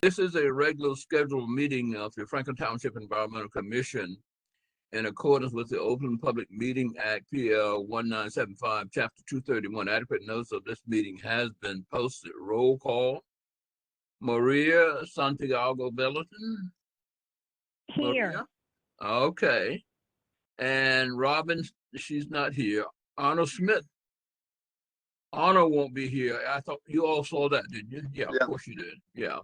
This is a regular scheduled meeting of the Franklin Township Environmental Commission in accordance with the Open Public Meeting Act, PL 1975, Chapter 231. Adequate notice of this meeting has been posted. Roll call. Maria Santiago Belleton. Here. Maria? Okay. And Robin, she's not here. Arnold Smith. Arnold won't be here. I thought you all saw that, didn't you? Yeah, Yeah. of course you did. Yeah.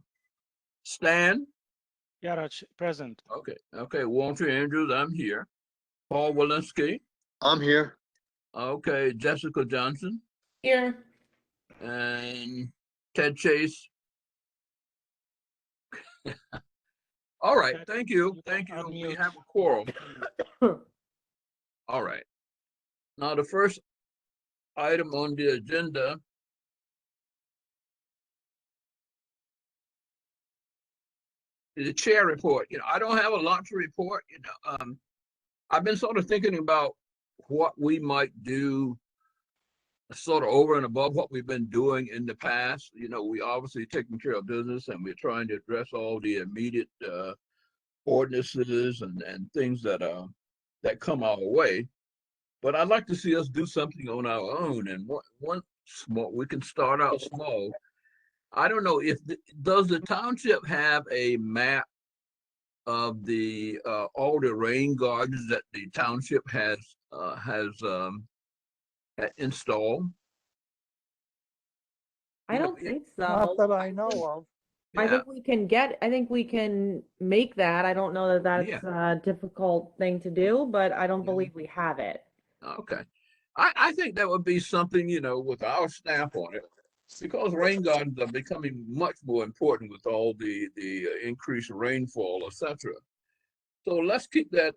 Stan? Yeah, Raj, present. Okay. Okay. Walter Andrews, I'm here. Paul Walensky. I'm here. Okay. Jessica Johnson. Here. And Ted Chase. All right. Thank you. Thank you. We Unmute. have a quorum. All right. Now, the first item on the agenda is the chair report. I don't have a lot to report. I've been sort of thinking about what we might do sort of over and above what we've been doing in the past. We obviously taking care of business and we're trying to address all the immediate ordinances and things that come our way. But I'd like to see us do something on our own. And one small, we can start out small. I don't know does the township have a map of the all the rain gardens that the township has installed? I don't think Not so. that I know of. I think we can make that. I don't know that that's a difficult thing to do, but I don't believe we have it. Okay. I think that would be something, with our staff on it, because rain gardens are becoming much more important with all the increased rainfall, etc. So let's keep that,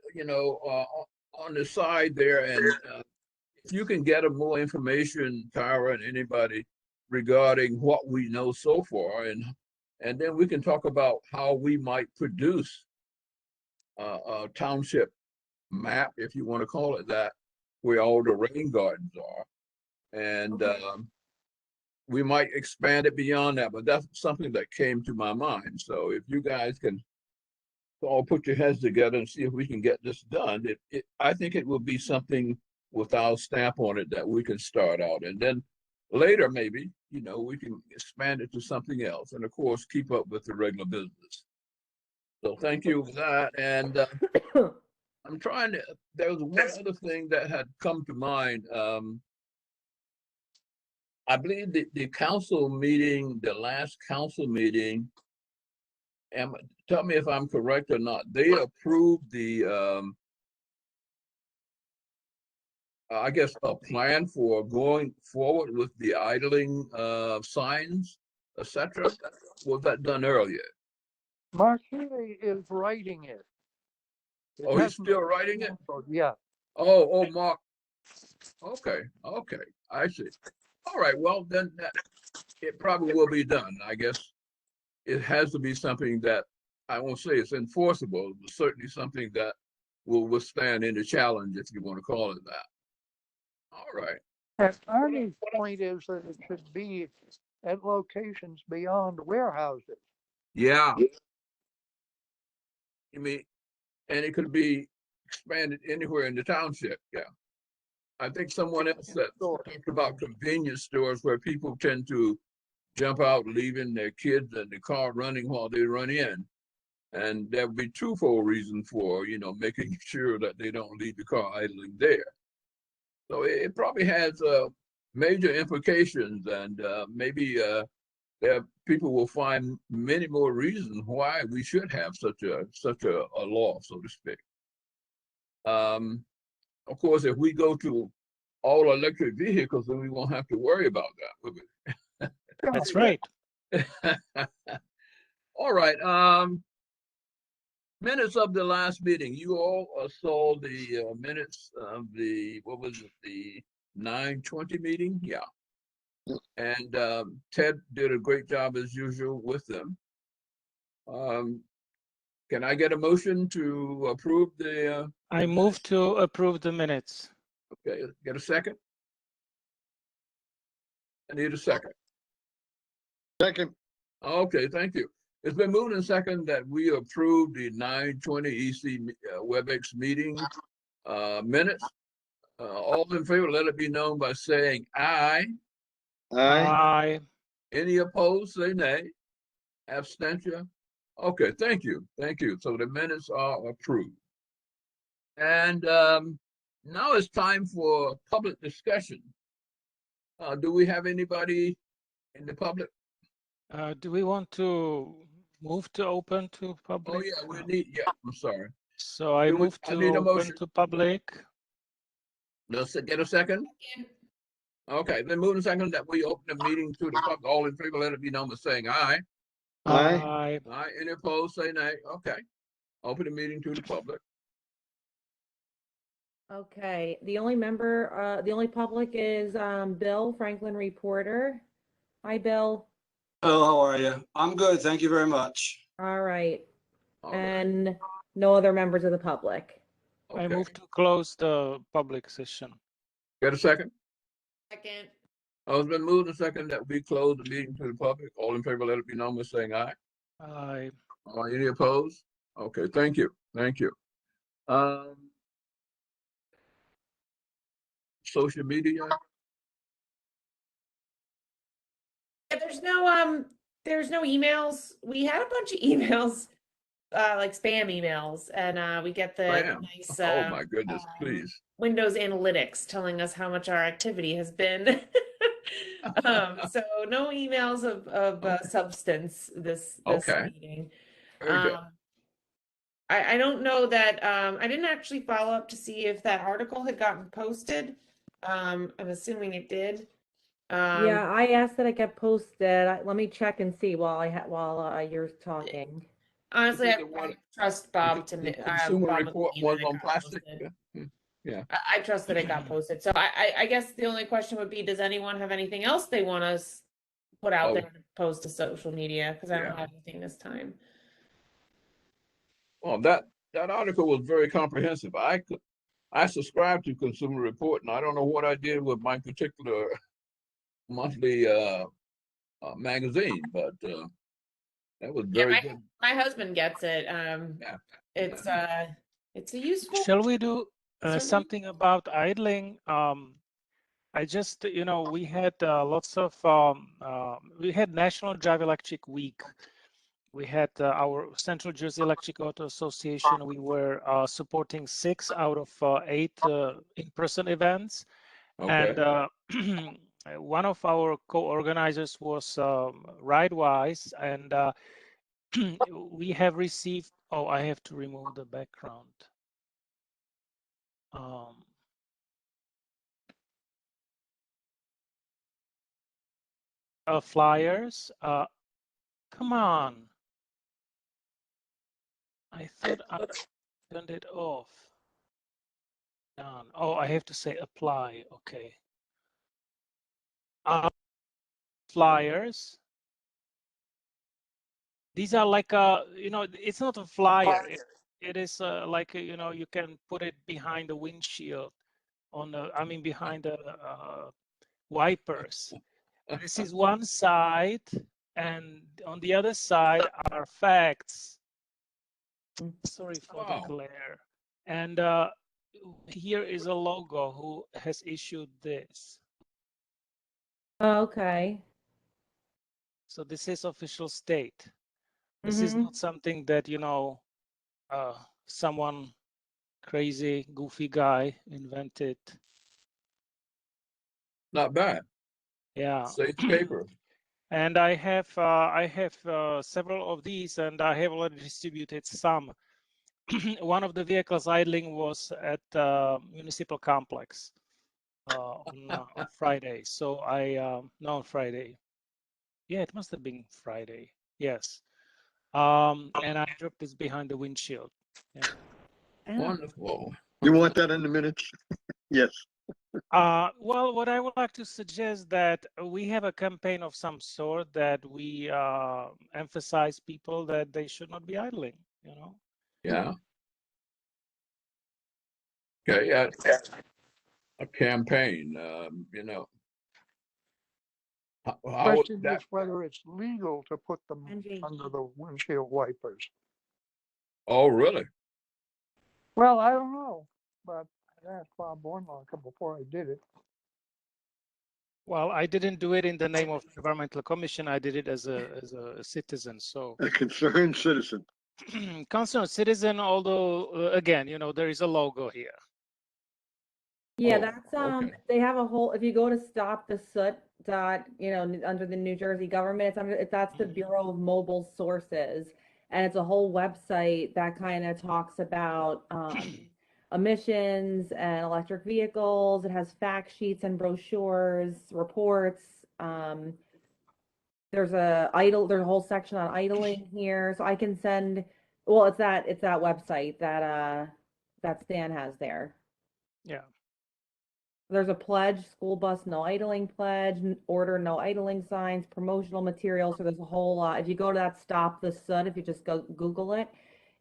on the side there. And if you can get more information, Tyra and anybody, regarding what we know so far, and then we can talk about how we might produce a township map, if you want to call it that, where all the rain gardens are. And we might expand it beyond that, but that's something that came to my mind. So if you guys can all put your heads together and see if we can get this done, I think it will be something with our stamp on it that we can start out. And then later, maybe, we can expand it to something else. And of course, keep up with the regular business. So thank you for that. And I'm trying to, there was one other thing that had come to mind. I believe the council meeting, the last council meeting, tell me if I'm correct or not, they approved the, I guess, a plan for going forward with the idling signs, etc. Was that done earlier? Mark Healy is writing it. Oh, he's still writing it? Yeah. Oh, Mark. Okay, I see. All right, well, then it probably will be done. I guess it has to be something that, I won't say it's enforceable, but certainly something that will withstand any challenge, if you want to call it that. All right. And Arnie's point is that it should be at locations beyond warehouses. Yeah. You mean, and it could be expanded anywhere in the township. Yeah. I think someone else said talked about convenience stores where people tend to jump out, leaving their kids in the car running while they run in. And there would be twofold reason for, making sure that they don't leave the car idling there. So it probably has major implications, and maybe people will find many more reasons why we should have such a law, so to speak. Of course, if we go to all electric vehicles, then we won't have to worry about that, will we? That's right. All right. Minutes of the last meeting. You all saw the minutes of the, what was it, the 9/20 meeting? Yeah. And Ted did a great job as usual with them. Can I get a motion to approve the? I move to approve the minutes. Okay, get a second. I need a second. Second. Okay, thank you. It's been moved and second that we approve the 9/20 EC WebEx meeting minutes. All in favor, let it be known by saying aye. Aye. Any opposed, say nay. Abstention. Okay, thank you. Thank you. So the minutes are approved. And now it's time for public discussion. Do we have anybody in the public? Do we want to move to open to Oh, public? yeah, we need, yeah, I'm sorry. So I Do we- move I to need a open motion. to public. Let's get a second. Okay, then moving second that we open the meeting to the public. All in favor, let it be known by saying aye. Aye. Aye. Any opposed, say nay. Okay. Open the meeting to the public. Okay, the only member, the only public is Bill Franklin, reporter. Hi, Bill. Hello, how are you? I'm good, thank you very much. All right, All right. and no other members of the public. I Okay. move to close the public session. Get a second? Second. Oh, it's been moved and second that we close the meeting to the public. All in favor, let it be known by saying aye. Aye. Any opposed? Okay, thank you. Thank you. Social media? Yeah, there's no emails. We had a bunch of emails, like spam emails, and we get the Spam. nice Oh, my goodness, um, please. Windows Analytics telling us how much our activity has been. So no emails of substance this Okay. meeting. Very good. I don't know that I didn't actually follow up to see if that article had gotten posted. I'm assuming it did. Yeah, I asked that it get posted. Let me check and see while you're talking. Honestly, Is I it the one- trust Bob The to consumer Bob report McLean was that it on got plastic? posted. Yeah. I trust that it got posted. So I guess the only question would be, does anyone have anything else they want us put out Oh. there to post to social media? Because I don't Yeah. have anything this time. Well, that article was very comprehensive. I subscribe to Consumer Report, and I don't know what I did with my particular monthly magazine, but that was very good. My husband gets it. Yeah. It's a useful. Shall we do Certainly. something about idling? I just, we had lots of, we had National Drive Electric Week. We had our Central Jersey Electric Auto Association. We were supporting 6 out of 8 in-person events. Okay. And one of our co-organizers was RideWise, and we have received, oh, I have to remove the background. Flyers. Come on. I thought I turned it off. Done. Oh, I have to say apply. Okay. Flyers. These are like it's not a flyer. It is like you can put it behind the windshield, behind the wipers. This is one side, and on the other side are facts. Sorry for the glare. And here is a logo who has issued this. Okay. So this is official state. This is not something that, someone crazy, goofy guy invented. Not bad. Yeah. Safe paper. And I have several of these, and I have already distributed some. One of the vehicles idling was at municipal complex on Friday. So no, on Friday. Yeah, it must have been Friday. Yes. And I dropped this behind the windshield. Yeah. Wonderful. You want that in the minutes? Yes. Well, what I would like to suggest that we have a campaign of some sort that we emphasize people that they should not be idling, Yeah. Okay. Yeah. A campaign. How would Question that? is whether it's legal to put them NJ. under the windshield wipers. Oh, really? Well, I don't know, but I asked Bob Bornlocker before I did it. Well, I didn't do it in the name of environmental commission. I did it as a citizen. So A concerned citizen. concerned citizen, although again, you know, there is a logo here. Yeah, Oh, that's, okay. they have a whole, if you go to stop the soot dot, you know, under the New Jersey government, it's under, that's the Bureau of Mobile Sources. And it's a whole website that kind of talks about, emissions and electric vehicles. It has fact sheets and brochures, reports. There's there's a whole section on idling here, so I can send, well, it's that website that, that Stan has there. Yeah. There's a pledge, school bus no idling pledge, order no idling signs, promotional materials. So there's a whole lot. If you go to that Stop the Soot, if you just go Google it,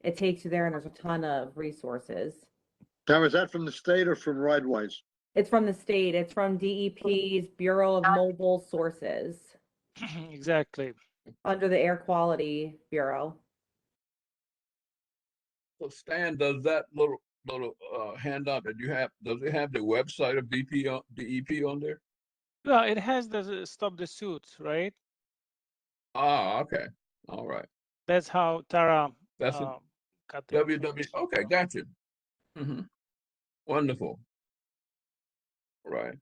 it takes you there and there's a ton of resources. Now, is that from the state or from Ridewise? It's from the state. It's from DEP's Bureau of Mobile Sources Exactly. under the Air Quality Bureau. So Stan, does that little handout that you have, does it have the website of DEP on there? Well, it has the stop the suit, right? Ah, okay. All right. That's how Tara That's a got the www. information Okay, from. gotcha. Wonderful. Right.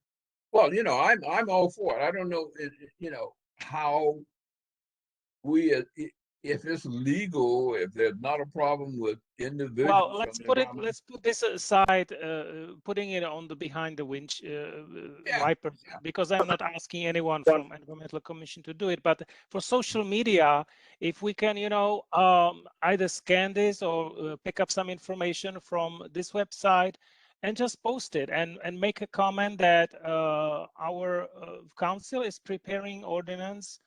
Well, you know, I'm all for it. I don't know, you know, how we, if it's legal, if there's not a problem with individuals. Well, let's put this aside, putting it on the behind the winch wiper, because I'm not asking anyone from environmental commission to do it. But for social media, if we can, you know, either scan this or pick up some information from this website and just post it and make a comment that our council is preparing ordinance.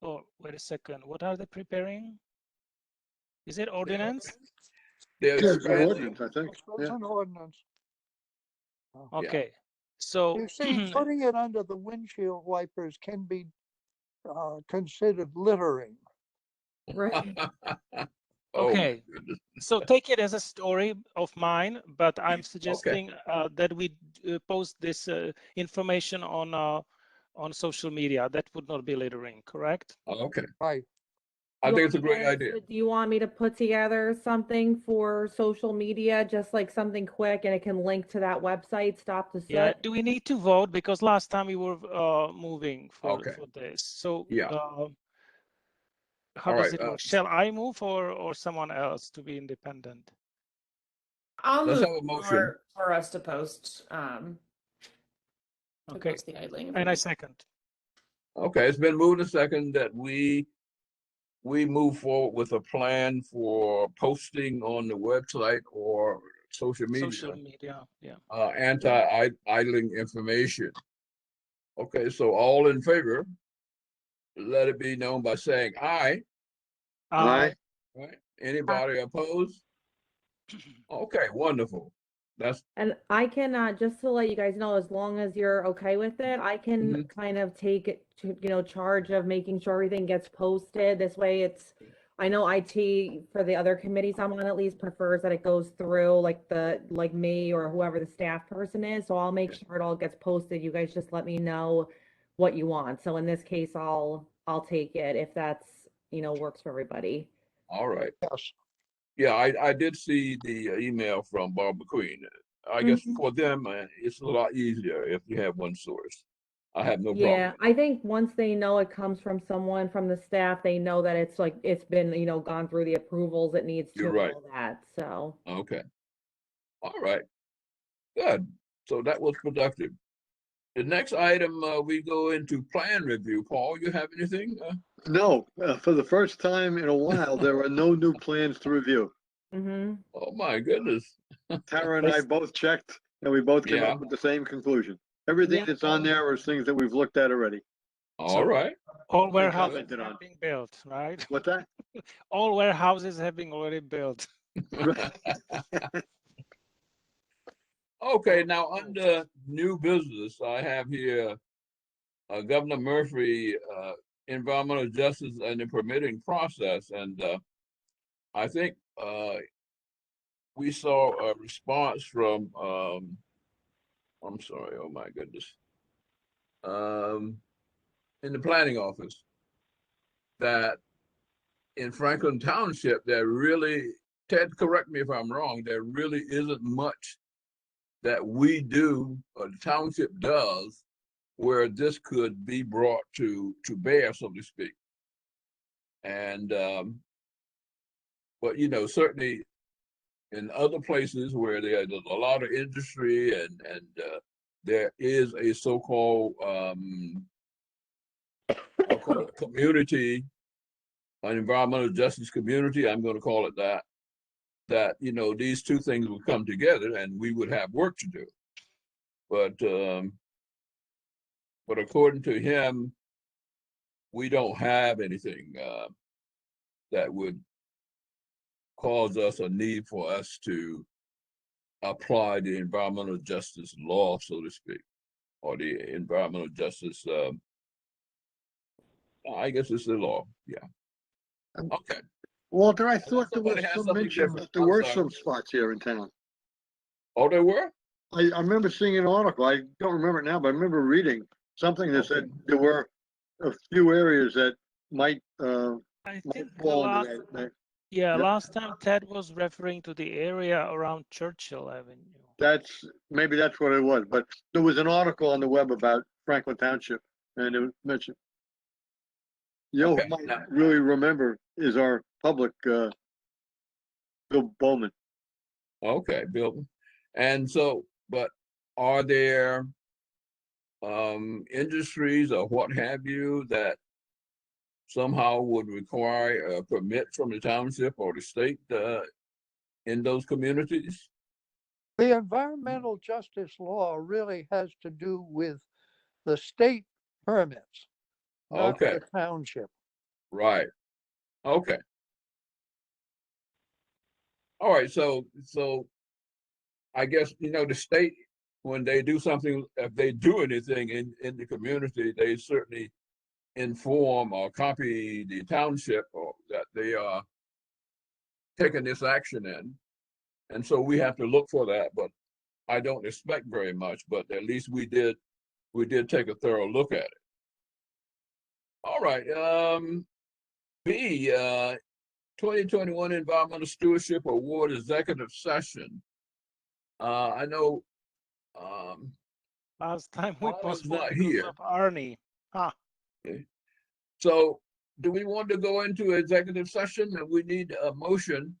Oh, wait a second. What are they preparing? Is it ordinance? They're Yeah, it's an expanding. ordinance, I think. It's Yeah. an ordinance. Okay. So You see, putting it under the windshield wipers can be considered littering. Right. Oh, my okay. goodness. So take it as a story of mine, but I'm suggesting that we post this information on social media. That would not be littering, correct? Okay. Right. I You think want it's a me great to- idea. Do you want me to put together something for social media, just like something quick, and it can link to that website, Stop the Soot? Yeah. Do we need to vote? Because last time we were moving for this. So Yeah. how All does right, it work? Shall I move or someone else to be independent? I'll Let's move have a motion. for us to post Okay. post the idling. And I second. Okay, it's been moved a second that we move forward with a plan for posting on the website or social media. Social media, yeah. Anti-idling information. Okay, so all in favor, let it be known by saying aye. Aye. Right? Anybody opposed? Okay, wonderful. And I can, just to let you guys know, as long as you're okay with it, I can kind of take it to, you know, charge of making sure everything gets posted. This way I know IT for the other committees I'm on at least prefers that it goes through like me or whoever the staff person is. So I'll make sure it all gets posted. You guys just let me know what you want. So in this case, I'll take it if that's, you know, works for everybody. All right. Yes. Yeah, I did see the email from Barbara Queen. I guess for them, it's a lot easier if you have one source. I have no problem. Yeah, I think once they know it comes from someone from the staff, they know that it's like, it's been, you know, gone through the approvals it needs to, You're right. all that, so. Okay. All right. Good. So that was productive. The next item, we go into plan review. Paul, you have anything? No, for the first time in a while, there are no new plans to review. Oh my goodness. Tara and I both checked and we both came up with the same conclusion. Everything Yeah. that's on there is things that we've looked at already. All right. All warehouses commented on. have been built, right? What's that? All warehouses have been already built. Okay, now under new business, I have here Governor Murphy, environmental justice and the permitting process. And I think we saw a response from, I'm sorry, oh my goodness, in the planning office that in Franklin Township, there really, Ted, correct me if I'm wrong, there really isn't much that we do or the township does where this could be brought to bear, so to speak. And but you know, certainly in other places where there's a lot of industry and there is a so-called I'll call it community, an environmental justice community, I'm going to call it that, you know, these two things would come together and we would have work to do. But according to him, we don't have anything that would cause us a need for us to apply the environmental justice law, so to speak, or the environmental justice, I guess it's the law, yeah. Okay. Walter, I thought there somebody was has some something mention different. that there I'm were sorry. some spots here in town. Oh, there were? I remember seeing an article. I don't remember it now, but I remember reading something that said there were a few areas that might I might think fall into that. yeah, Yep. last time Ted was referring to the area around Churchill Avenue. Maybe that's what it was, but there was an article on the web about Franklin Township, and it was mentioned. You know, Okay. who might really remember is our public, Bill Bowman. Okay, Bill. And so, but are there industries or what have you that somehow would require a permit from the township or the state in those communities? The environmental justice law really has to do with the state permits, not Okay, the township. right. Okay. All right. So I guess, you know, the state, when they do something, if they do anything in the community, they certainly inform or copy the township or that they are taking this action in. And so we have to look for that, but I don't expect very much, but at least we did take a thorough look at it. All right. B, 2021 Environmental Stewardship Award Executive Session. I know Last time we Arnold's postponed not because here. of Arnie. Huh. Okay. So do we want to go into executive session and we need a motion?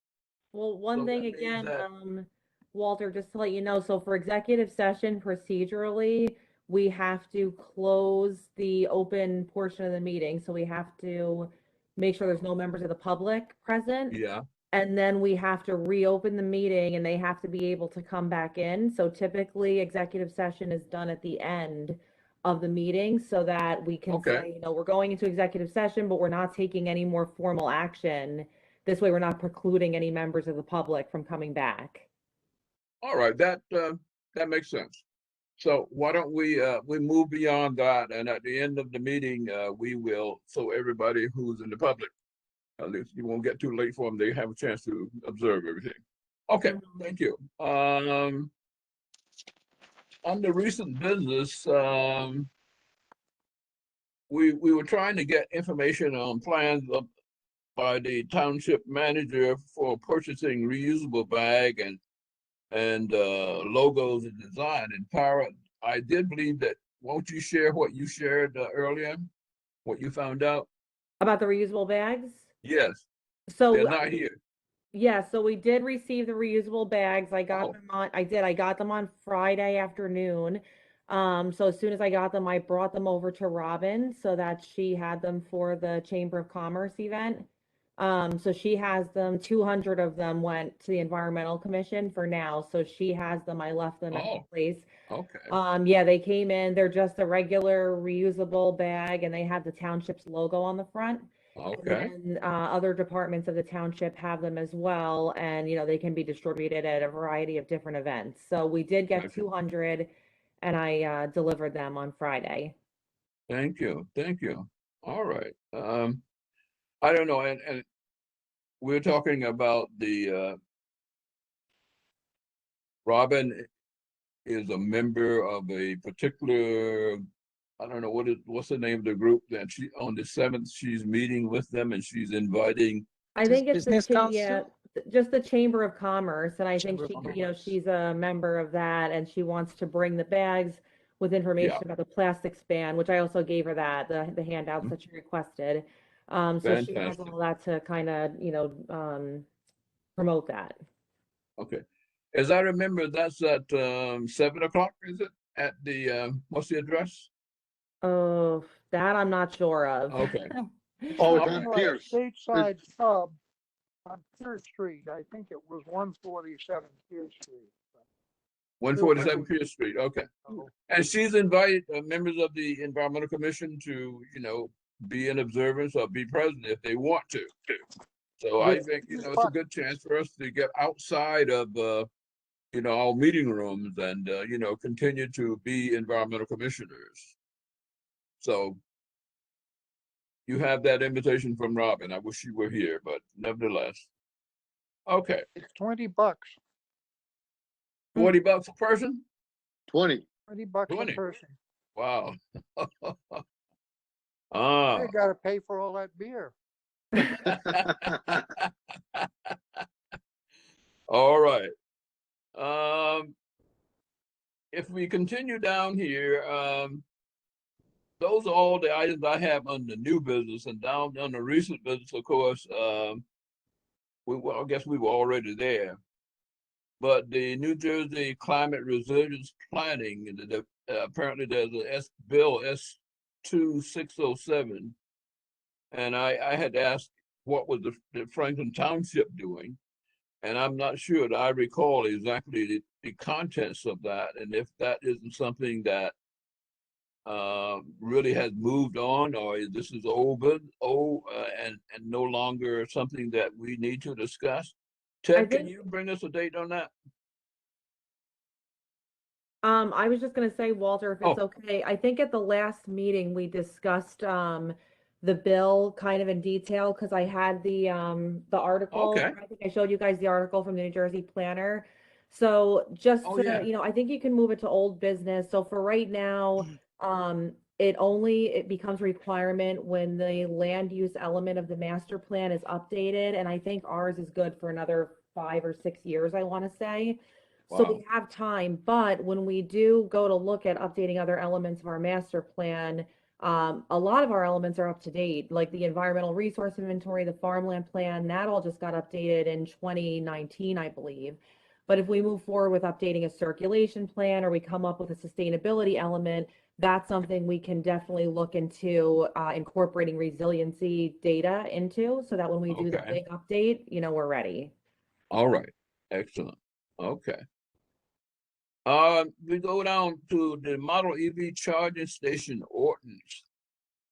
Well, one So thing that means again, that- Walter, just to let you know, so for executive session procedurally, we have to close the open portion of the meeting. So we have to make sure there's no members of the public present. Yeah, And then we have to reopen the meeting and they have to be able to come back in. So typically executive session is done at the end of the meeting so that we can Okay. say, you know, we're going into executive session, but we're not taking any more formal action. This way we're not precluding any members of the public from coming back. all right, that makes sense. So why don't we move beyond that, and at the end of the meeting, we will, so everybody who's in the public, at least you won't get too late for them, they have a chance to observe everything. Okay, thank you. On the recent business, we were trying to get information on plans by the township manager for purchasing reusable bag and logos and design. And Tara, I did believe that. Won't you share what you shared earlier? What you found out? About the reusable bags? Yes, So they're not here. yeah, so we did receive the reusable bags. I got Oh. them on, I got them on Friday afternoon. So as soon as I got them, I brought them over to Robin so that she had them for the Chamber of Commerce event. So she has them, 200 of them went to the Environmental Commission for now. So she has them. I left them at the Oh. place. Okay. Yeah, they came in. They're just a regular reusable bag and they have the township's logo on the front. Okay. And then other departments of the township have them as well, and you know they can be distributed at a variety of different events. So we did get Gotcha. 200, and I delivered them on Friday. Thank you. Thank you. All right. I don't know, and we're talking about the Robin is a member of a particular, I don't know what's the name of the group that she on the 7th she's meeting with them and she's inviting. I think it's the, Business yeah, Council? just the Chamber of Commerce, and I think Chamber of she, you know, Commerce. she's a member of that, and she wants to bring the bags with information Yeah. about the plastics ban, which I also gave her that, the handouts that she requested. So she has Fantastic. all that to kind of, you know, promote that. Okay. As I remember, that's at 7 o'clock, is it? At the what's the address? Oh, that I'm not sure of. Okay. Oh, it's All on right. Pierce. Stateside Pub on Pierce Street. I think it was 147 Pierce Street. 147 Pierce Street. Okay. So, And she's invited members of the Environmental Commission to, you know, be in observance or be present if they want to. So I think, you know, it's a good chance for us to get outside of, you know, our meeting rooms and, you know, continue to be environmental commissioners. So you have that invitation from Robin. I wish you were here, but nevertheless. Okay. It's $20. 40 bucks a person? 20. $20 a 20. person. Wow. I Ah. got to pay for all that beer. All right. If we continue down here, those are all the items I have on the new business, and down on the recent business, of course, I guess we were already there. But the New Jersey Climate Resilience Planning, apparently there's a Bill S2607, and I had asked what was the Franklin Township doing, and I'm not sure that I recall exactly the contents of that, and if that isn't something that really has moved on, or this is old and no longer something that we need to discuss. Ted, can think- you bring us a date on that? I was just gonna say, Walter, if it's Oh. okay, I think at the last meeting we discussed the bill kind of in detail because I had the article. Okay. I think I showed you guys the article from the New Jersey Planner. So just Oh, to, yeah. you know, I think you can move it to old business. So for right now, it becomes a requirement when the land use element of the master plan is updated, and I think ours is good for another 5 or 6 years, I want to say. So Wow. we have time, but when we do go to look at updating other elements of our master plan, a lot of our elements are up to date, like the environmental resource inventory, the farmland plan, that all just got updated in 2019, I believe. But if we move forward with updating a circulation plan or we come up with a sustainability element, that's something we can definitely look into incorporating resiliency data into so that when we do the Okay. big update, you know, we're ready. All right. Excellent. Okay. We go down to the model EV charging station ordinance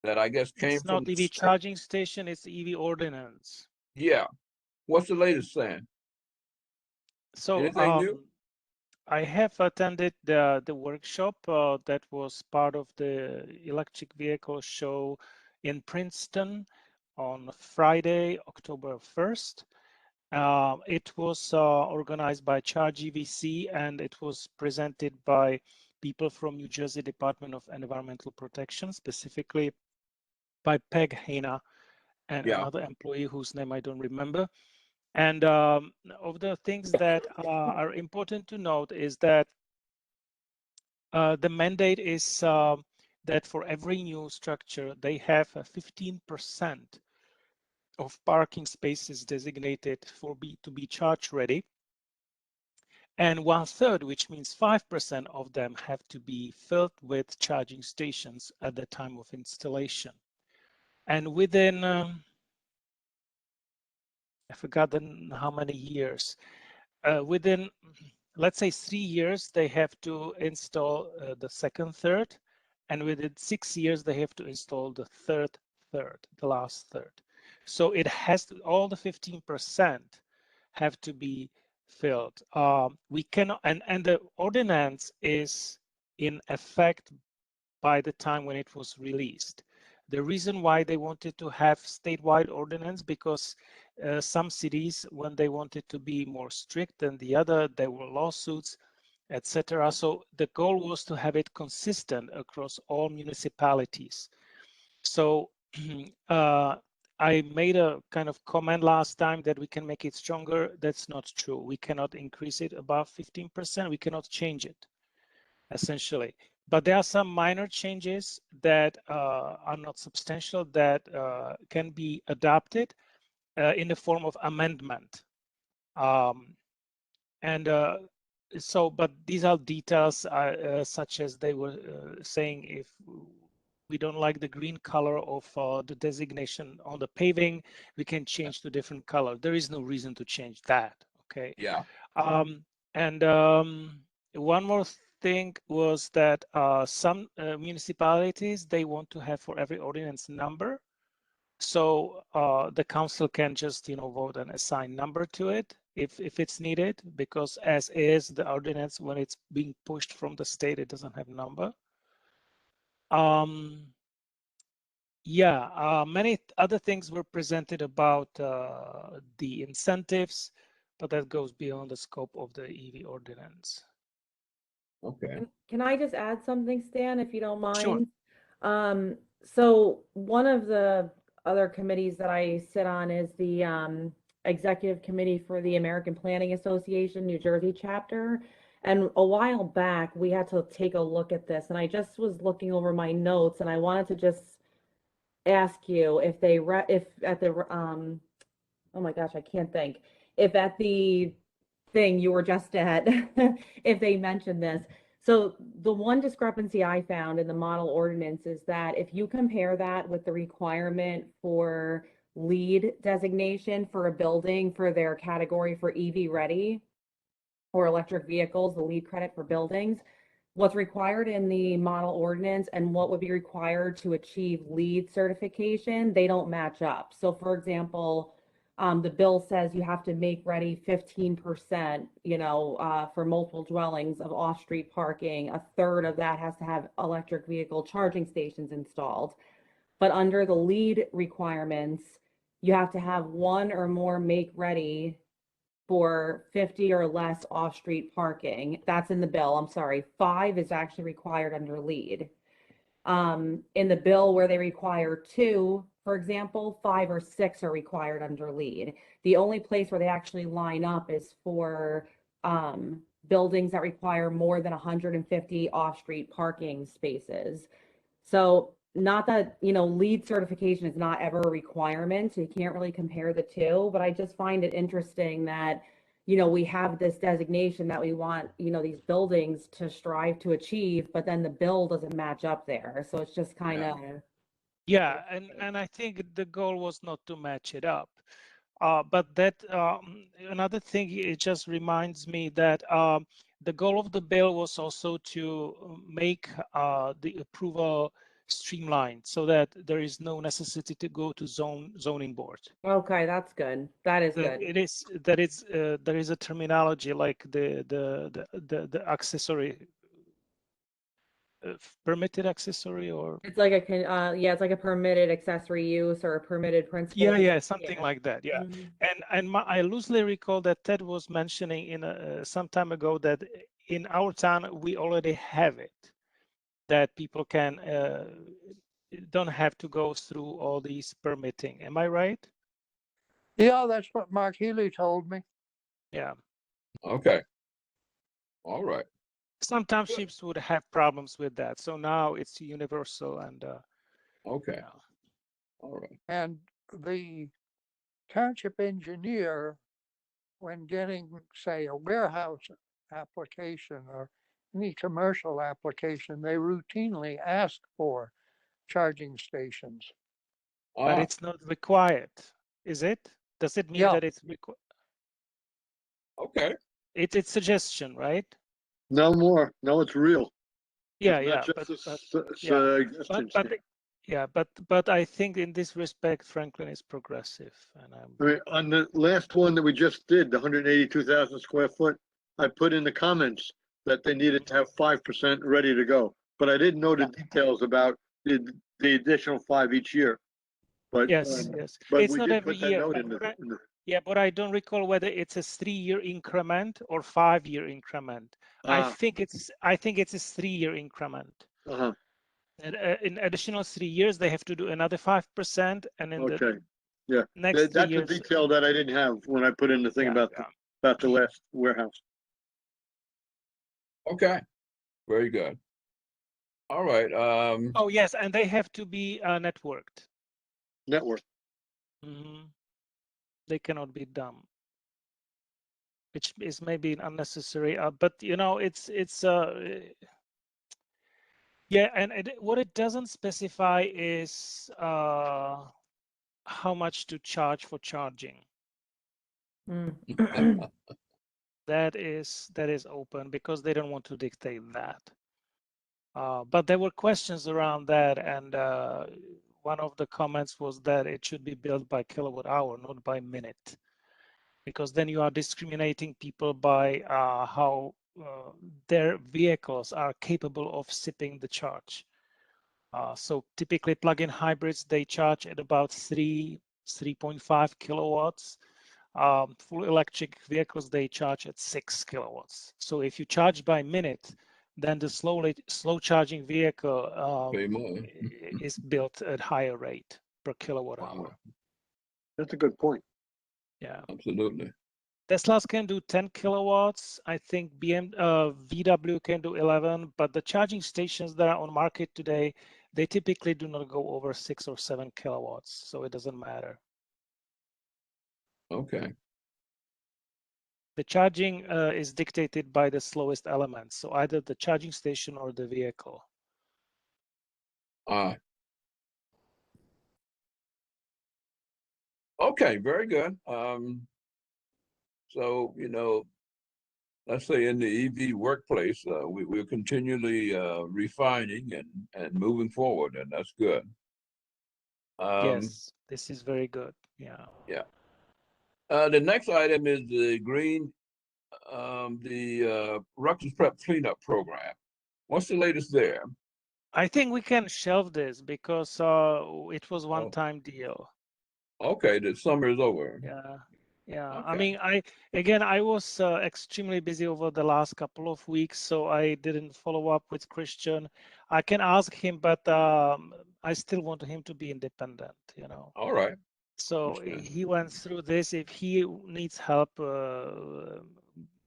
that I guess came It's from not EV charging station, it's EV ordinance. Yeah. What's the latest saying? So Anything new? I have attended the workshop that was part of the electric vehicle show in Princeton on Friday, October 1st. It was organized by Charge EVC, and it was presented by people from New Jersey Department of Environmental Protection, specifically by Peg Hena and another employee whose name I don't remember. And of the things that are important to note is that the mandate is that for every new structure, they have 15% of parking spaces designated to be charge ready. And 1/3, which means 5% of them have to be filled with charging stations at the time of installation. And within, I forgot how many years, within, let's say 3 years, they have to install the second third. And within 6 years, they have to install the third third, the last third. So it has to, all the 15% have to be filled. We cannot, and the ordinance is in effect by the time when it was released. The reason why they wanted to have statewide ordinance, because some cities, when they wanted to be more strict than the other, there were lawsuits, etc. So the goal was to have it consistent across all municipalities. So I made a kind of comment last time that we can make it stronger. That's not true. We cannot increase it above 15%. We cannot change it, essentially. But there are some minor changes that are not substantial that can be adopted in the form of amendment. But these are details such as they were saying, if we don't like the green color of the designation on the paving, we can change to different color. There is no reason to change that, okay? Yeah. One more thing was that some municipalities, they want to have for every ordinance number. So the council can just, vote and assign number to it if it's needed, because as is the ordinance, when it's being pushed from the state, it doesn't have number. Many other things were presented about the incentives, but that goes beyond the scope of the EV ordinance. Okay. Can I just add something, Stan, if you don't mind? Sure. So one of the other committees that I sit on is the executive committee for the American Planning Association, New Jersey chapter. And a while back, we had to take a look at this, and I just was looking over my notes, and I wanted to just ask you if they if at the oh my gosh, I can't think, if at the thing you were just at, if they mentioned this. So the one discrepancy I found in the model ordinance is that if you compare that with the requirement for LEED designation for a building for their category for EV ready or electric vehicles, the LEED credit for buildings, what's required in the model ordinance and what would be required to achieve LEED certification, they don't match up. So for example, the bill says you have to make ready 15%, for multiple dwellings of off-street parking. A third of that has to have electric vehicle charging stations installed. But under the LEED requirements, you have to have one or more make ready for 50 or less off-street parking. That's in the bill. I'm sorry. 5 is actually required under LEED. In the bill where they require 2, for example, 5 or 6 are required under LEED. The only place where they actually line up is for buildings that require more than 150 off-street parking spaces. So not that, LEED certification is not ever a requirement, so you can't really compare the two, but I just find it interesting that, we have this designation that we want, these buildings to strive to achieve, but then the bill doesn't match up there. So it's just kind of. Yeah, and I think the goal was not to match it up. But that another thing, it just reminds me that the goal of the bill was also to make the approval streamlined so that there is no necessity to go to zoning board. Okay, that's good. That is good. There is a terminology like the accessory, permitted accessory, or It's like it's like a permitted accessory use or a permitted principal. yeah, something like that. Yeah. Mhm. And I loosely recall that Ted was mentioning in some time ago that in our town we already have it, that people can don't have to go through all these permitting. Am I right? Yeah, that's what Mark Healy told me. Yeah. Okay. All right. Some townships would have problems with that, so now it's universal and. Okay. Yeah. All right. And the township engineer, when getting, say, a warehouse application or any commercial application, they routinely ask for charging stations. But it's not required, is it? Does it mean Yeah. that it's required? Okay. It's suggestion, right? No more. No, it's real. Yeah, It's yeah, not just a but suggestion. but I think in this respect, Franklin is progressive, and I mean, on the last one that we just did, the 182,000 square foot, I put in the comments that they needed to have 5% ready to go. but I didn't know the details about the additional 5 each year. But, Yes, yes. but It's we not did every put that year. note but in the, Yeah, but I don't recall whether it's a 3-year increment or 5-year increment. I think it's a 3-year increment. uh-huh, And, in additional 3 years, they have to do another 5%, and in okay. the Yeah, next 3 that's a years. detail that I didn't have when I put in the thing Yeah, about yeah. about the last warehouse. Okay, very good. All right. Oh yes, and they have to be networked. Network. They cannot be dumb, which is maybe unnecessary. But you know, it's yeah, and what it doesn't specify is how much to charge for charging. That is open because they don't want to dictate that. But there were questions around that, and one of the comments was that it should be billed by kilowatt hour, not by minute, because then you are discriminating people by how their vehicles are capable of sipping the charge. So typically plug-in hybrids, they charge at about 3.5 kilowatts. Full electric vehicles, they charge at 6 kilowatts. So if you charge by minute, then the slow charging vehicle is built at higher rate per kilowatt hour. That's a good point. Yeah, absolutely. Teslas can do 10 kilowatts. I think VW can do 11, but the charging stations that are on market today, they typically do not go over 6 or 7 kilowatts, so it doesn't matter. Okay. The charging is dictated by the slowest element, so either the charging station or the vehicle. Okay, very good. So, you know, let's say in the EV workplace, we're continually refining and moving forward, and that's good. Yes, this is very good. Yeah. Yeah. The next item is the Rutgers Prep Cleanup Program. What's the latest there? I think we can shelve this because it was one-time deal. Okay, the summer is over. Yeah. Yeah. Okay. I mean, I was extremely busy over the last couple of weeks, so I didn't follow up with Christian. I can ask him, but I still want him to be independent, you know. All right. So he went through this. If he needs help,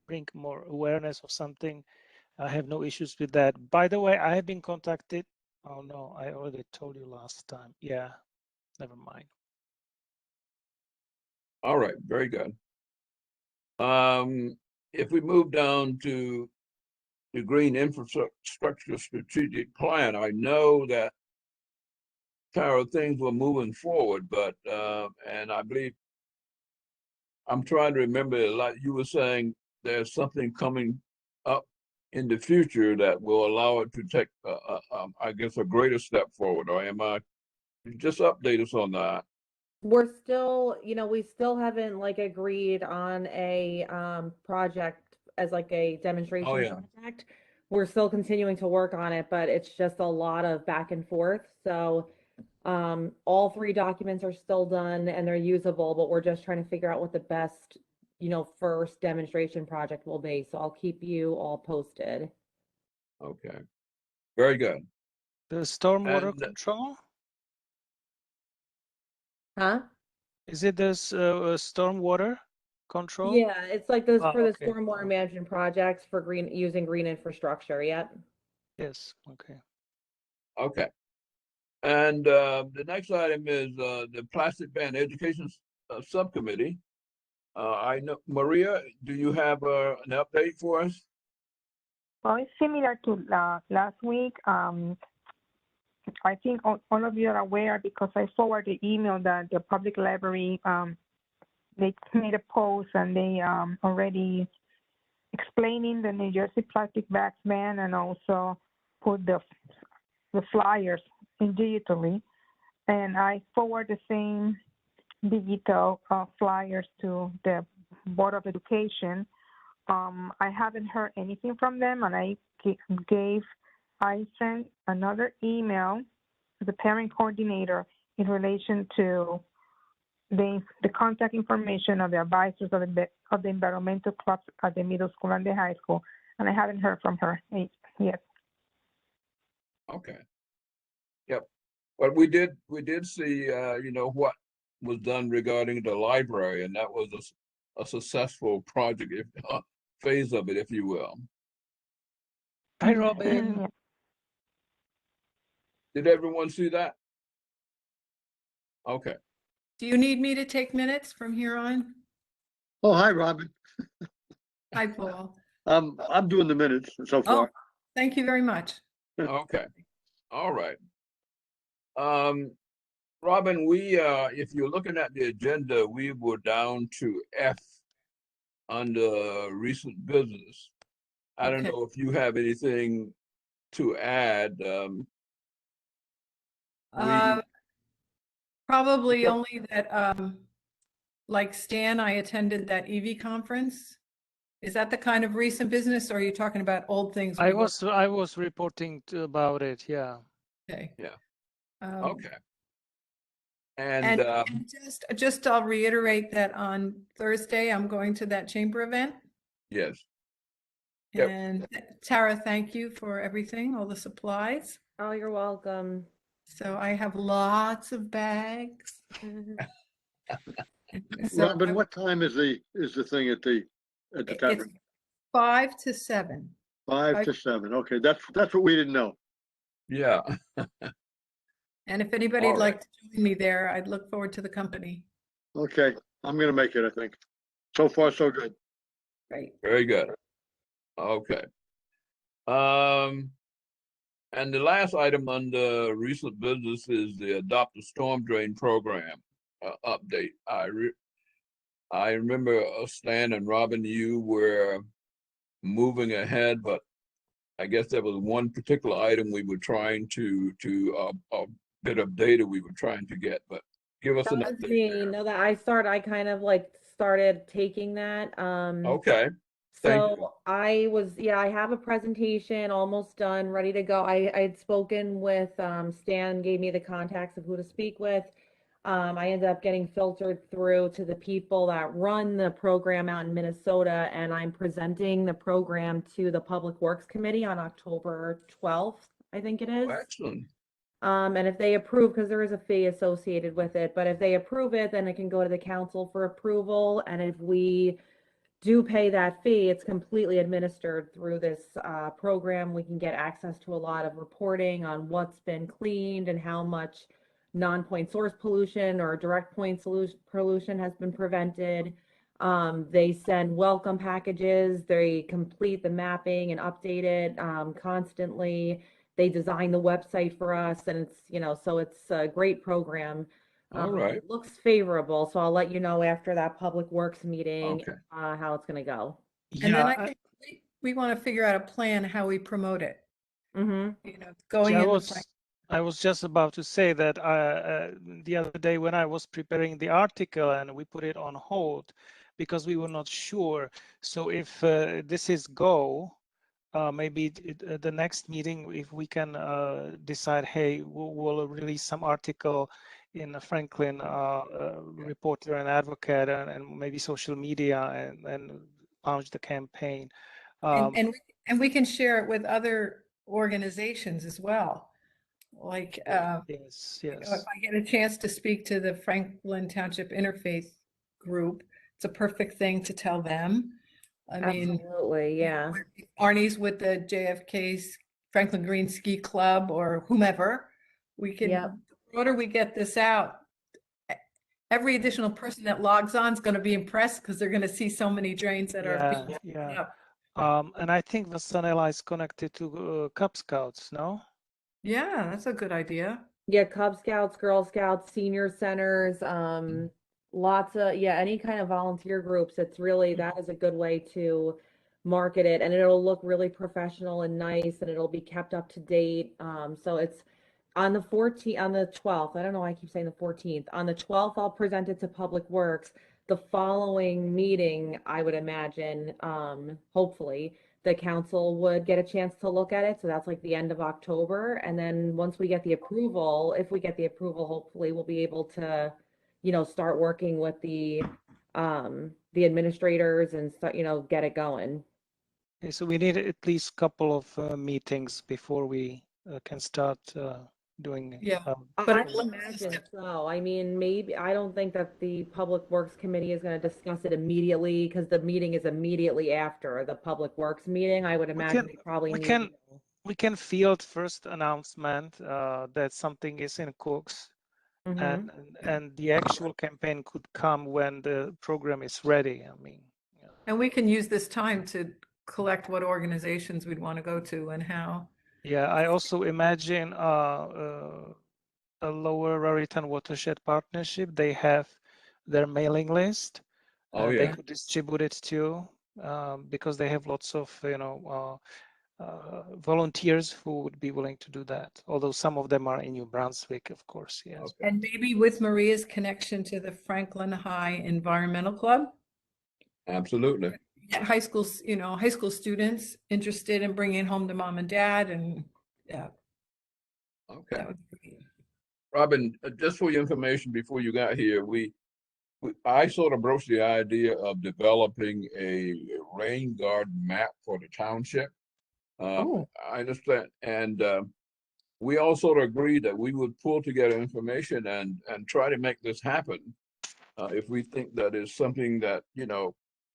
bring more awareness or something, I have no issues with that. By the way, I have been contacted. Oh no, I already told you last time. Yeah, never mind. All right, very good. If we move down to the Green Infrastructure Strategic Plan, I know that, Tara, things were moving forward, but and I believe I'm trying to remember a lot. You were saying there's something coming up in the future that will allow it to take, I guess, a greater step forward. Or am I? Just update us on that. We're still, you know, we still haven't like agreed on a project as like a demonstration project. We're still continuing to work on it, but it's just a lot of back and forth. So all 3 documents are still done and they're usable, but we're just trying to figure out what the best, you know, first demonstration project will be. So I'll keep you all posted. Okay, very good. The stormwater control? Huh? Is it this stormwater control? Yeah, it's like those for the Okay. stormwater management projects for using green infrastructure. Yep. Yes. Okay. Okay. And the next item is the Plastic Ban Education Subcommittee. I know, Maria, do you have an update for us? Well, it's similar to last week. I think all of you are aware because I forwarded the email that the public library, they made a post and they already explaining the New Jersey plastic bags ban and also put the flyers in digitally. And I forward the same digital flyers to the Board of Education. I haven't heard anything from them, and I gave I sent another email to the parent coordinator in relation to the contact information of the advisors of the environmental clubs at the middle school and the high school, and I haven't heard from her yet. Okay. Yep. But we did see, what was done regarding the library, and that was a successful project, phase of it, if you will. Hi, Robin. Yeah. Did everyone see that? Okay. Do you need me to take minutes from here on? Oh, hi, Robin. Hi, Paul. I'm doing the minutes so Oh, far. thank you very much. Okay. All right. Robin, if you're looking at the agenda, we were down to F under recent business. I don't Okay. know if you have anything to add. Probably Yep. only that, like Stan, I attended that EV conference. Is that the kind of recent business, or are you talking about old things? I we worked- was reporting about it. Yeah. Okay. Yeah. Um, Okay. And And just I'll reiterate that on Thursday, I'm going to that chamber event. yes. Yep. And Tara, thank you for everything, all the supplies. Oh, you're welcome. So I have lots of bags. So Robin, what time is the thing at the it's tavern? 5 to 7. 5 to 7. Okay, that's what we didn't know. Yeah. And if anybody'd All like to join me there, I'd look forward to the company. Okay, I'm gonna make it, I think. So far, so good. Right. Very good. Okay. And the last item under recent business is the Adopt a Storm Drain program update. I remember Stan and Robin, you were moving ahead, but I guess there was one particular item we were trying to a bit of data we were trying to get, but give us an That was update me. there. No, that I kind of like started taking that. Okay. Thank you. So I have a presentation almost done, ready to go. I'd spoken with Stan, gave me the contacts of who to speak with. I ended up getting filtered through to the people that run the program out in Minnesota, and I'm presenting the program to the Public Works Committee on October 12th, I think it is. Excellent. And if they approve, because there is a fee associated with it, but if they approve it, then it can go to the council for approval. And if we do pay that fee, it's completely administered through this program. We can get access to a lot of reporting on what's been cleaned and how much non-point source pollution or direct point pollution has been prevented. They send welcome packages. They complete the mapping and update it constantly. They design the website for us, and it's, so it's a great program. All right. It looks favorable, so I'll let you know after that Public Works meeting Okay. how it's going to go. And then Yeah. I think we want to figure out a plan how we promote it. Mm-hmm. Going Yeah, in the I was just about to say that the other day when I was preparing the article and we put it on hold because we were not sure. So if this is go, maybe the next meeting, if we can decide, hey, we'll release some article in a Franklin Reporter and Advocate and maybe social media and launch the campaign. and we can share it with other organizations as well. Like yes, if yes. I get a chance to speak to the Franklin Township Interfaith Group, it's a perfect thing to tell them. I mean, Absolutely, yeah. Arnie's with the JFK's Franklin Green Ski Club or whomever. We can, Yep. the broader we get this out, every additional person that logs on is going to be impressed because they're going to see so many drains that are being taken up. And I think Vasanella is connected to Cub Scouts, no? Yeah, that's a good idea. Yeah, Cub Scouts, Girl Scouts, senior centers, lots of, any kind of volunteer groups. It's really, that is a good way to market it, and it'll look really professional and nice, and it'll be kept up to date. So it's on the 12th. I don't know why I keep saying the 14th. On the 12th, I'll present it to Public Works. The following meeting, I would imagine, hopefully, the council would get a chance to look at it. So that's like the end of October. And then once we get the approval, if we get the approval, hopefully we'll be able to, start working with the administrators and start, get it going. Okay, so we need at least a couple of meetings before we can start doing. Yeah. I But would imagine so. I mean, maybe, I don't think that the Public Works Committee is going to discuss it immediately because the meeting is immediately after the Public Works meeting. I would imagine they probably need. We can field first announcement that something is in cooks, Mhm. and the actual campaign could come when the program is ready. I mean, and we can use this time to collect what organizations we'd want to go to and how. yeah, I also imagine a Lower Raritan Watershed Partnership. They have their mailing list. Oh, They yeah. could distribute it too, because they have lots of volunteers who would be willing to do that. Although some of them are in New Brunswick, of course. Yes. Okay. And maybe with Maria's connection to the Franklin High Environmental Club, Absolutely. get high school students interested in bringing it home to mom and dad, and yeah, Okay. that would be. Robin, just for your information, before you got here, I sort of broached the idea of developing a rain garden map for the township. Oh. I understand, and we all sort of agreed that we would pull together information and try to make this happen. If we think that is something that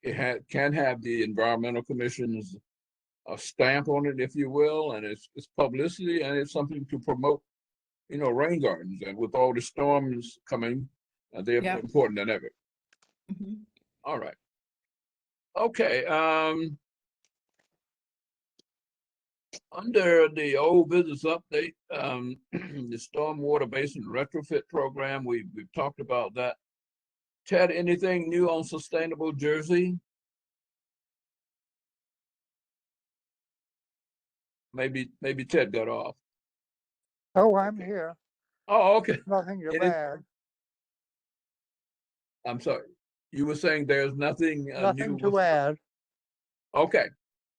it can have the Environmental Commission's stamp on it, if you will, and it's publicity and it's something to promote, rain gardens. And with all the storms coming, they're more important than ever. Mm-hmm. All right. Okay. Under the old business update, the stormwater basin retrofit program, we've talked about that. Ted, anything new on Sustainable Jersey? Maybe Ted got off. Oh, I'm here. Oh, okay. Nothing to add. I'm sorry. You were saying there's nothing Nothing new. to add. Okay.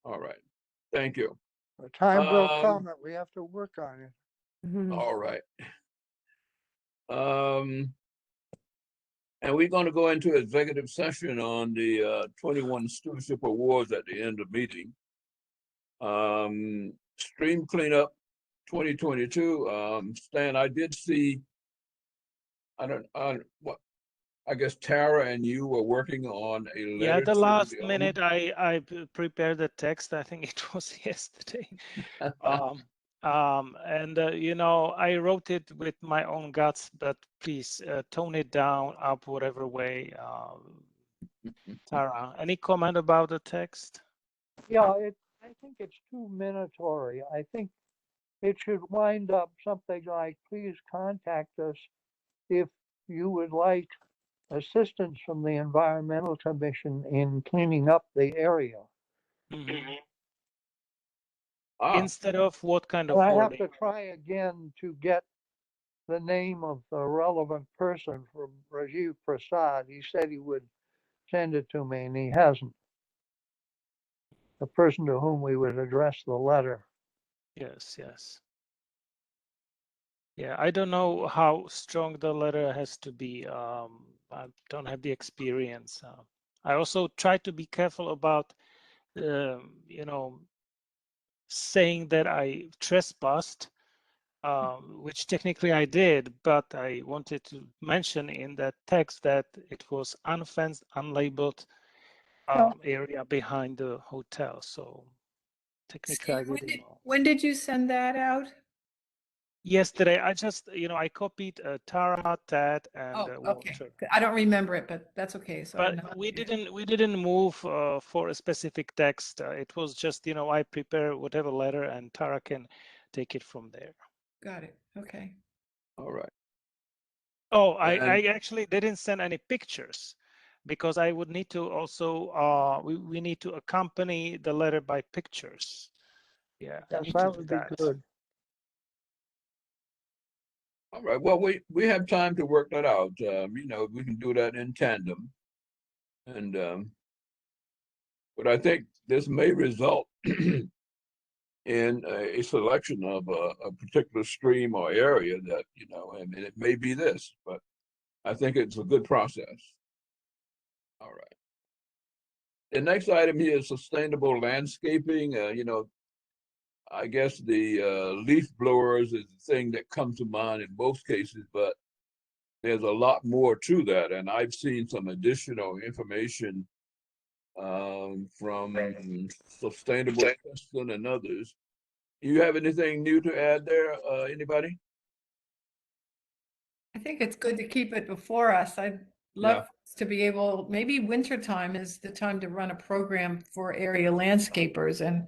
All right. Thank you. The time will come that we have to work on it. All right. And we're going to go into executive session on the 21 Stewardship Awards at the end of the meeting. Stream cleanup 2022. Stan, I did see, I guess Tara and you were working on a letter. Yeah, the last minute I prepared the text. I think it was yesterday. And I wrote it with my own guts, but please tone it down, up whatever way. Tara, any comment about the text? Yeah, I think it's too minatory. I think it should wind up something like, please contact us if you would like assistance from the Environmental Commission in cleaning up the area. Mm-hmm. Instead of what kind of I wording? have to try again to get the name of the relevant person from Rajiv Prasad. He said he would send it to me, and he hasn't. The person to whom we would address the letter. Yes. Yeah, I don't know how strong the letter has to be. I don't have the experience. I also try to be careful about, saying that I trespassed, which technically I did, but I wanted to mention in that text that it was unfenced, unlabeled area behind the hotel. So technically I did it all. When did you send that out? Yesterday, I just, I copied Tara, Ted, and Okay. Walter. I don't remember it, but that's okay. So But we didn't move for a specific text. It was just, I prepare whatever letter and Tara can take it from there. Got it. Okay. All right. Oh, I actually didn't send any pictures because I would need to also, we need to accompany the letter by pictures. Yeah, Yes, that would be good. All right. Well, we have time to work that out. We can do that in tandem. And but I think this may result in a selection of a particular stream or area that, you know, and it may be this, but I think it's a good process. All right. The next item here is sustainable landscaping. You know, I guess the leaf blowers is the thing that comes to mind in most cases, but there's a lot more to that. And I've seen some additional information from Sustainable Preston and others. You have anything new to add there, anybody? I think it's good to keep it before us. I'd love us to be able, maybe wintertime is the time to run a program for area landscapers, and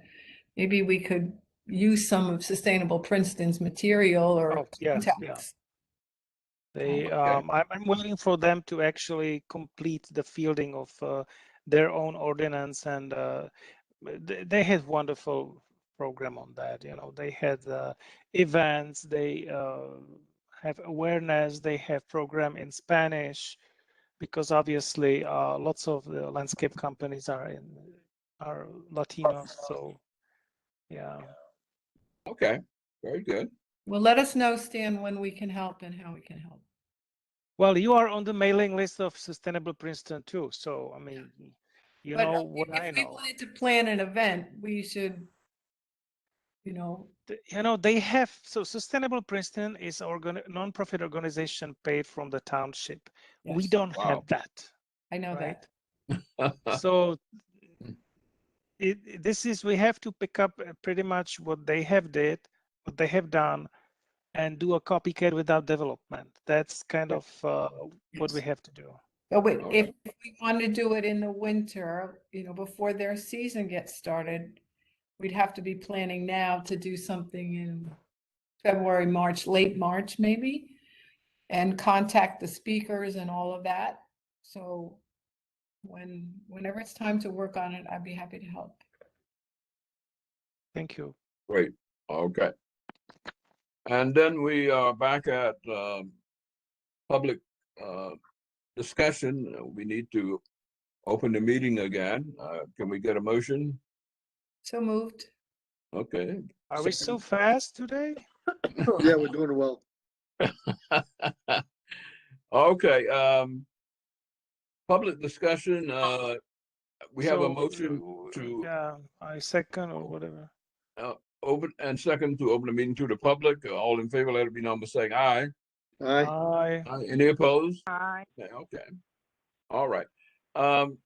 maybe we could use some of Sustainable Princeton's material or Oh, yes, yeah. contacts. They, Okay. I'm waiting for them to actually complete the fielding of their own ordinance, and they had wonderful program on that. You know, they had events, they have awareness, they have program in Spanish, because obviously lots of the landscape companies are Latinos. So yeah. Okay, very good. Well, let us know, Stan, when we can help and how we can help. Well, you are on the mailing list of Sustainable Princeton too. So, I mean, you But know what I if we know. wanted to plan an event, we should, you know. You know, they have, so Sustainable Princeton is non-profit organization paid from the township. We Yes. don't Wow. have that. I know Right? that. So we have to pick up pretty much what they have done, and do a copycat without development. That's kind of what we have to do. But All if right. we want to do it in the winter, you know, before their season gets started, we'd have to be planning now to do something in February, March, late March, maybe, and contact the speakers and all of that. So whenever it's time to work on it, I'd be happy to help. Thank you. Great. Okay. And then we are back at public discussion. We need to open the meeting again. Can we get a motion? So moved. Okay. Are we so fast today? Yeah, we're doing well. Okay. Public discussion. We have a So, motion to yeah, I second or whatever. open and second to open the meeting to the public. All in favor, let it be known by saying aye. Aye. Aye. Any opposed? Aye. Okay. All right.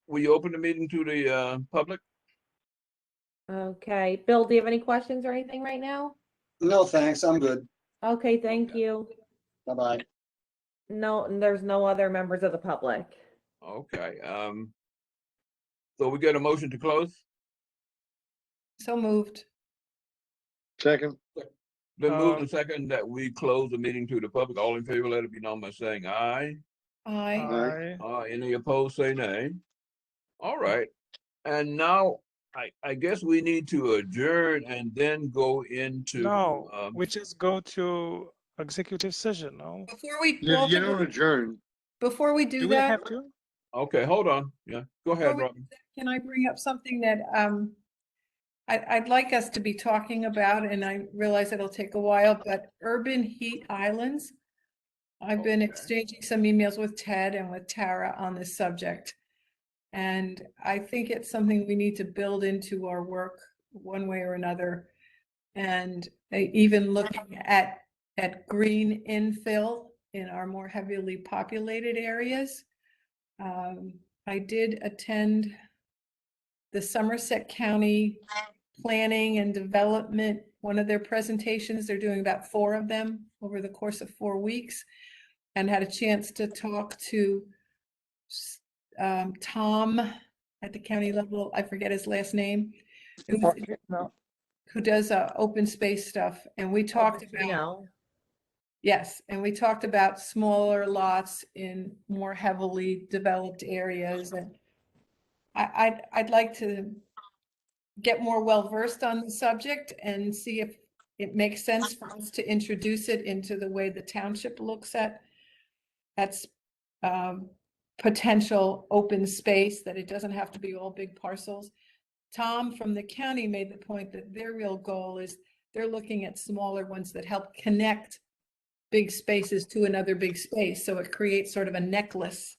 Will you open the meeting to the public? Okay, Bill, do you have any questions or anything right now? No, thanks. I'm good. Okay, thank Okay. you. Bye-bye. No, there's no other members of the public. Okay. So we get a motion to close? So moved. Second. Been moved and second that we close the meeting to the public. All in favor, let it be known by saying aye. Aye. Aye. Any opposed, say nay. All right. And now I guess we need to adjourn and then go into No, we just go to executive session, no? Before we, You Walter, don't adjourn. before we do Do we that, have to? Okay, hold on. Yeah, go ahead, Before we Robin. can I bring up something that I'd like us to be talking about, and I realize it'll take a while, but urban heat islands. I've been Okay. exchanging some emails with Ted and with Tara on this subject. And I think it's something we need to build into our work one way or another. And even looking at green infill in our more heavily populated areas. I did attend the Somerset County Planning and Development, one of their presentations. They're doing about 4 of them over the course of 4 weeks, and had a chance to talk to Tom at the county level. I forget his last name, who does open space stuff. And we talked about, yes, and we talked about smaller lots in more heavily developed areas. And I'd like to get more well-versed on the subject and see if it makes sense for us to introduce it into the way the township looks at potential open space, that it doesn't have to be all big parcels. Tom from the county made the point that their real goal is they're looking at smaller ones that help connect big spaces to another big space. So it creates sort of a necklace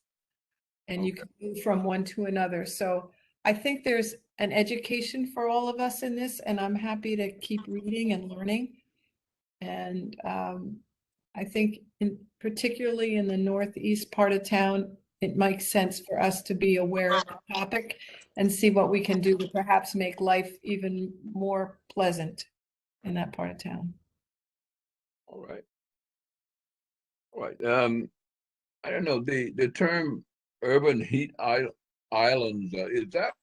and you can move from one to another. So I think there's an education for all of us in this, and I'm happy to keep reading and learning. And I think particularly in the northeast part of town, it makes sense for us to be aware of the topic and see what we can do to perhaps make life even more pleasant in that part of town. All right. All right. I don't know, the term urban heat islands, is that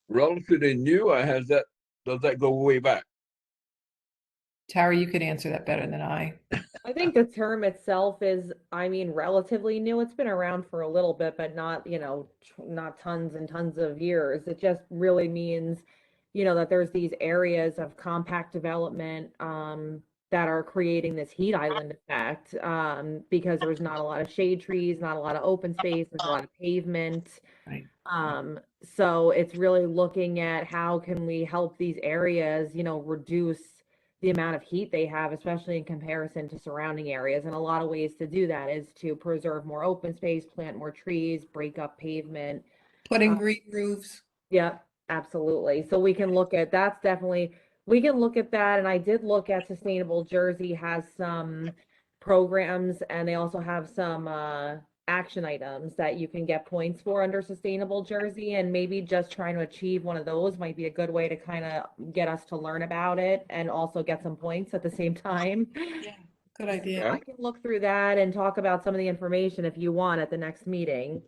relatively new, or does that go way back? Tara, you could answer that better than I. I think the term itself is, I mean, relatively new. It's been around for a little bit, but not, not tons and tons of years. It just really means, that there's these areas of compact development that are creating this heat island effect because there's not a lot of shade trees, not a lot of open space, there's a lot of pavement. Right. So it's really looking at how can we help these areas, reduce the amount of heat they have, especially in comparison to surrounding areas. And a lot of ways to do that is to preserve more open space, plant more trees, break up pavement. Put in green roofs. Yep, absolutely. So we can look at, we can look at that. And I did look at Sustainable Jersey has some programs, and they also have some action items that you can get points for under Sustainable Jersey, and maybe just trying to achieve one of those might be a good way to kind of get us to learn about it and also get some points at the same time. Yeah, good idea. I can look through that and talk about some of the information if you want at the next meeting.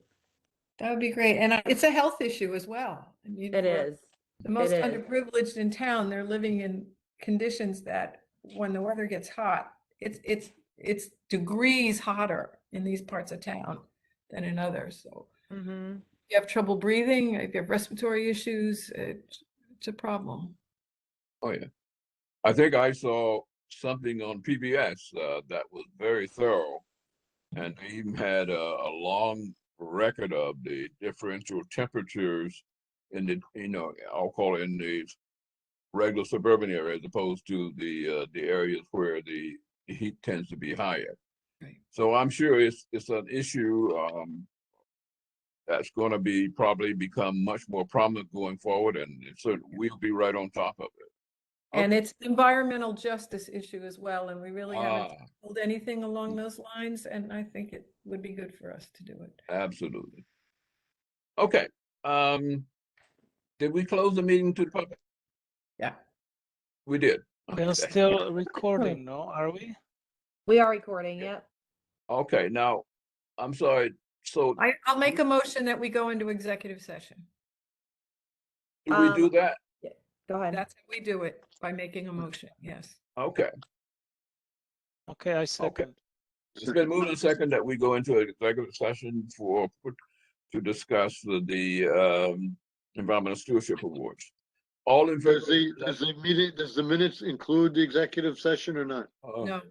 That would be great. And it's a health issue as well. I mean, It is. the most It is. underprivileged in town. They're living in conditions that when the weather gets hot, it's degrees hotter in these parts of town than in others. So if you have trouble breathing, if you have respiratory issues, it's a problem. Oh, yeah. I think I saw something on PBS that was very thorough, and they even had a long record of the differential temperatures in the, I'll call it in the regular suburban area as opposed to the areas where the heat tends to be higher. Right. So I'm sure it's an issue that's going to probably become much more prominent going forward, and we'll be right on top of it. And it's an environmental justice issue as well, and we really haven't Ah. told anything along those lines, and I think it would be good for us to do it. Absolutely. Okay. Did we close the meeting to the public? Yeah. We did. We are still recording, no? Are we? We are recording, yep. Okay, now, I'm sorry. So I'll make a motion that we go into executive session. do we do that? Go ahead. That's how we do it, by making a motion, yes. Okay. Okay, I second. It's been moved and second that we go into an executive session to discuss the environmental stewardship awards. All in favor? Does the minutes include the executive session or not? No,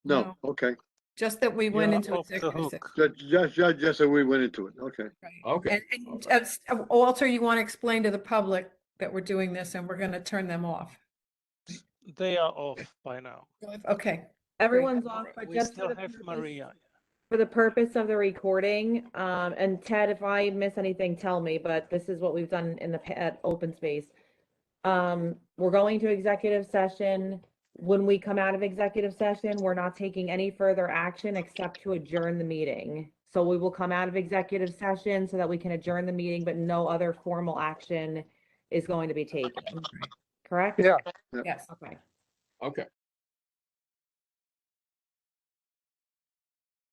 No, okay. just that we went You're into off the executive hook. session. Just that we went into it, okay. Right. Okay. And Walter, you want to explain to the public that we're doing this and we're going to turn them off? They are off by now. Okay. Everyone's off, but We just still have Maria. for the purpose of the recording, and Ted, if I miss anything, tell me, but this is what we've done at open space. We're going to executive session. When we come out of executive session, we're not taking any further action except to adjourn the meeting. So we will come out of executive session so that we can adjourn the meeting, but no other formal action is going to be taken. Correct? Yeah. Yes. Okay. Okay.